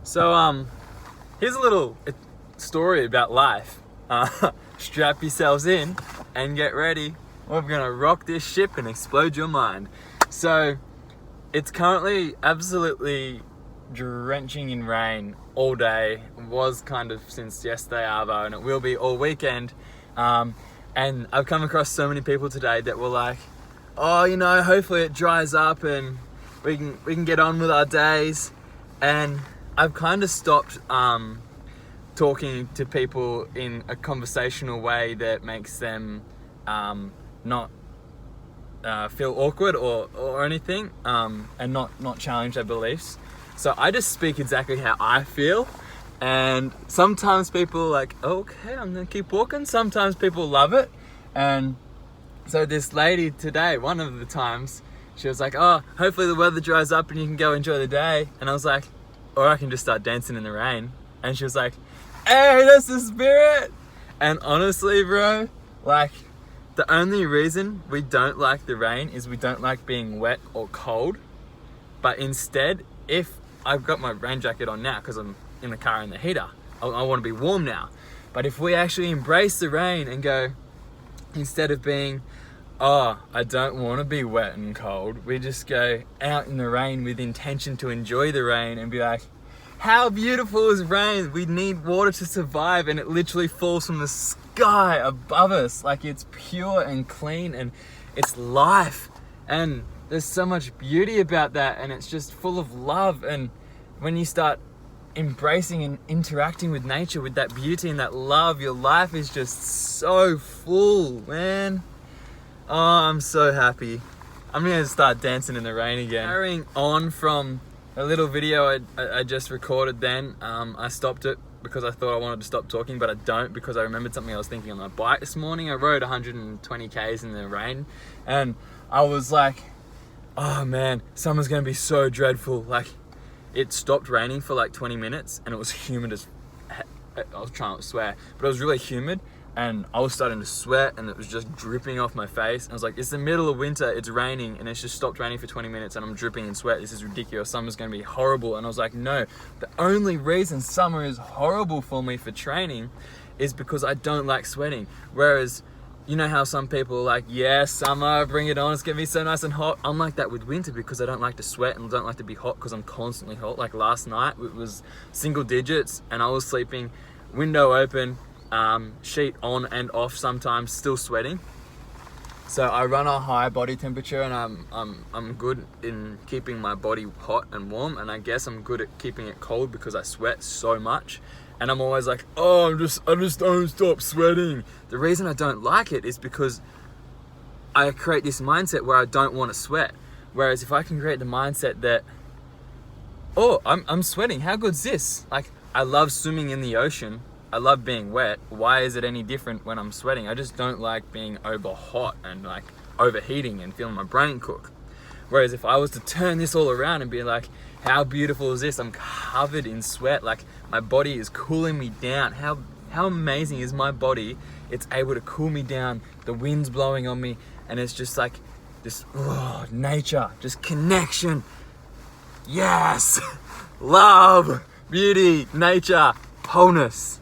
So, here's a little story about life. Strap yourselves in and get ready. We're gonna rock this ship and explode your mind. So, it's currently absolutely drenching in rain all day. It was kind of since yesterday, Arvo, and it will be all weekend. And I've come across so many people today that were like, oh, you know, hopefully it dries up and we can get on with our days. And I've kind of stopped talking to people in a conversational way that makes them not feel awkward or anything, and not challenge their beliefs. So I just speak exactly how I feel. And sometimes people are like, okay, I'm gonna keep walking. Sometimes people love it. And so this lady today, one of the times, she was like, oh, hopefully the weather dries up and you can go enjoy the day. And I was like, or I can just start dancing in the rain. And she was like, hey, that's the spirit. And honestly, bro, like, the only reason we don't like the rain is we don't like being wet or cold. But instead, if I've got my rain jacket on now because I'm in the car in the heater, I want to be warm now. But if we actually embrace the rain and go, instead of being, oh, I don't want to be wet and cold, we just go out in the rain with intention to enjoy the rain and be like, how beautiful is rain? We need water to survive, and it literally falls from the sky above us. Like, it's pure and clean and it's life. And there's so much beauty about that, and it's just full of love. And when you start embracing and interacting with nature with that beauty and that love, your life is just so full, man. Oh, I'm so happy. I'm gonna start dancing in the rain again. Carrying on from a little video I just recorded then, I stopped it because I thought I wanted to stop talking, but I don't, because I remembered something I was thinking on my bike this morning. I rode 120 Ks in the rain, and I was like, oh man, summer's gonna be so dreadful. Like, it stopped raining for like 20 minutes and it was humid as I was trying not to swear, but it was really humid and I was starting to sweat and it was just dripping off my face. And I was like, it's the middle of winter, it's raining, and it's just stopped raining for 20 minutes and I'm dripping in sweat. This is ridiculous. Summer's gonna be horrible. And I was like, no, the only reason summer is horrible for me for training is because I don't like sweating. Whereas, you know how some people are like, yeah, summer, bring it on, it's gonna be so nice and hot. I'm like that with winter because I don't like to sweat and don't like to be hot because I'm constantly hot. Like last night, it was single digits and I was sleeping, window open, sheet on and off sometimes, still sweating. So I run a high body temperature and I'm good in keeping my body hot and warm, and I guess I'm good at keeping it cold because I sweat so much. And I'm always like, oh, I just don't stop sweating. The reason I don't like it is because I create this mindset where I don't want to sweat. Whereas if I can create the mindset that, oh, I'm sweating, how good's this? Like, I love swimming in the ocean. I love being wet. Why is it any different when I'm sweating? I just don't like being over hot and like overheating and feeling my brain cook. Whereas if I was to turn this all around and be like, how beautiful is this? I'm covered in sweat. Like, my body is cooling me down. How amazing is my body? It's able to cool me down. The wind's blowing on me. And it's just like this, nature, just connection. Yes. Love, beauty, nature, wholeness.